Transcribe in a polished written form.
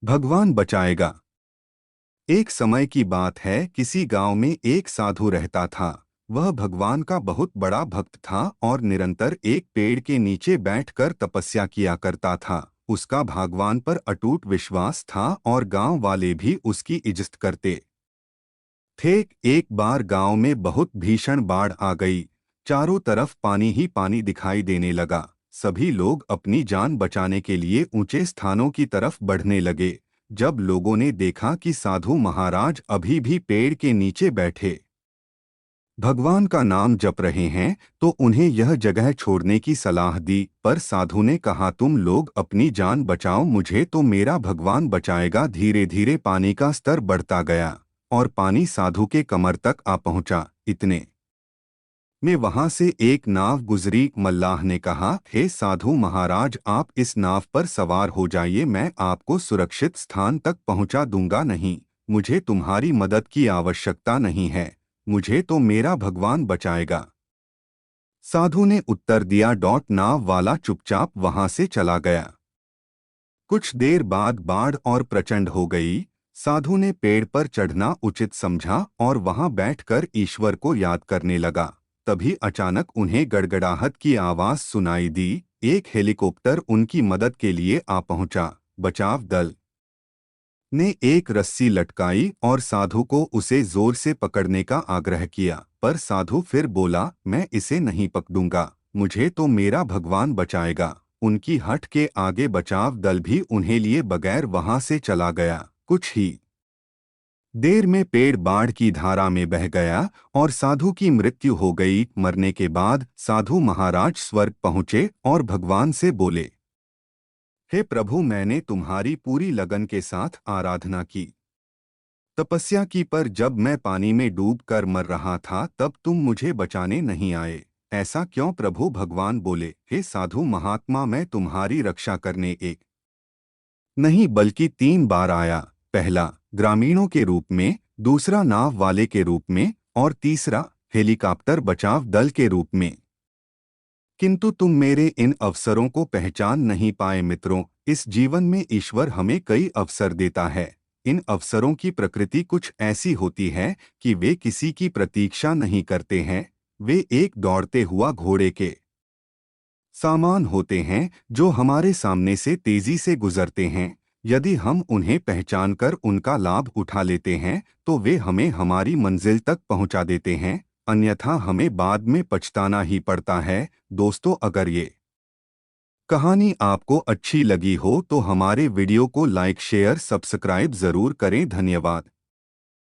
भगवान बचाएगा। एक समय की बात है, किसी गांव में एक साधु रहता था। वह भगवान का बहुत बड़ा भक्त था और निरंतर एक पेड़ के नीचे बैठकर तपस्या किया करता था। उसका भगवान पर अटूट विश्वास था और गांव वाले भी उसकी इज्जत करते थे। एक बार गांव में बहुत भीषण बाढ़ आ गई। चारों तरफ पानी ही पानी दिखाई देने लगा। सभी लोग अपनी जान बचाने के लिए ऊंचे स्थानों की तरफ बढ़ने लगे। जब लोगों ने देखा कि साधु महाराज अभी भी पेड़ के नीचे बैठे भगवान का नाम जप रहे हैं, तो उन्हें यह जगह छोड़ने की सलाह दी। पर साधु ने कहा, तुम लोग अपनी जान बचाओ, मुझे तो मेरा भगवान बचाएगा। धीरे धीरे पानी का स्तर बढ़ता गया और पानी साधु के कमर तक आ पहुंचा। इतने में वहां से एक नाव गुजरी। मल्लाह ने कहा, हे साधु महाराज, आप इस नाव पर सवार हो जाइए, मैं आपको सुरक्षित स्थान तक पहुंचा दूंगा। नहीं, मुझे तुम्हारी मदद की आवश्यकता नहीं है, मुझे तो मेरा भगवान बचाएगा। साधु ने उत्तर दिया। नाव वाला चुपचाप वहां से चला गया। कुछ देर बाद बाढ़ और प्रचंड हो गई। साधु ने पेड़ पर चढ़ना उचित समझा और वहां बैठकर ईश्वर को याद करने लगा। तभी अचानक उन्हें गड़गड़ाहट की आवाज सुनाई दी। एक हेलीकॉप्टर उनकी मदद के लिए आ पहुंचा। बचाव दल ने एक रस्सी लटकाई और साधु को उसे जोर से पकड़ने का आग्रह किया। पर साधु फिर बोला, मैं इसे नहीं पकड़ूंगा, मुझे तो मेरा भगवान बचाएगा। उनकी हट के आगे बचाव दल भी उन्हें लिए बगैर वहां से चला गया। कुछ ही देर में पेड़ बाढ़ की धारा में बह गया और साधु की मृत्यु हो गई। मरने के बाद साधु महाराज स्वर्ग पहुंचे और भगवान से बोले, हे प्रभु, मैंने तुम्हारी पूरी लगन के साथ आराधना की, तपस्या की, पर जब मैं पानी में डूब कर मर रहा था तब तुम मुझे बचाने नहीं आए। ऐसा क्यों प्रभु? भगवान बोले, हे साधु महात्मा, मैं तुम्हारी रक्षा करने एक नहीं बल्कि 3 बार आया। पहला ग्रामीणों के रूप में, दूसरा नाव वाले के रूप में और तीसरा हेलीकॉप्टर बचाव दल के रूप में। किंतु तुम मेरे इन अवसरों को पहचान नहीं पाए। मित्रों, इस जीवन में ईश्वर हमें कई अवसर देता है। इन अवसरों की प्रकृति कुछ ऐसी होती है कि वे किसी की प्रतीक्षा नहीं करते हैं। वे एक दौड़ते हुआ घोड़े के सामान होते हैं जो हमारे सामने से तेजी से गुजरते हैं। यदि हम उन्हें पहचानकर उनका लाभ उठा लेते हैं तो वे हमें हमारी मंजिल तक पहुंचा देते हैं, अन्यथा हमें बाद में पछताना ही पड़ता है। दोस्तों, अगर ये कहानी आपको अच्छी लगी हो तो हमारे वीडियो को लाइक, शेयर, सब्सक्राइब जरूर करें। धन्यवाद।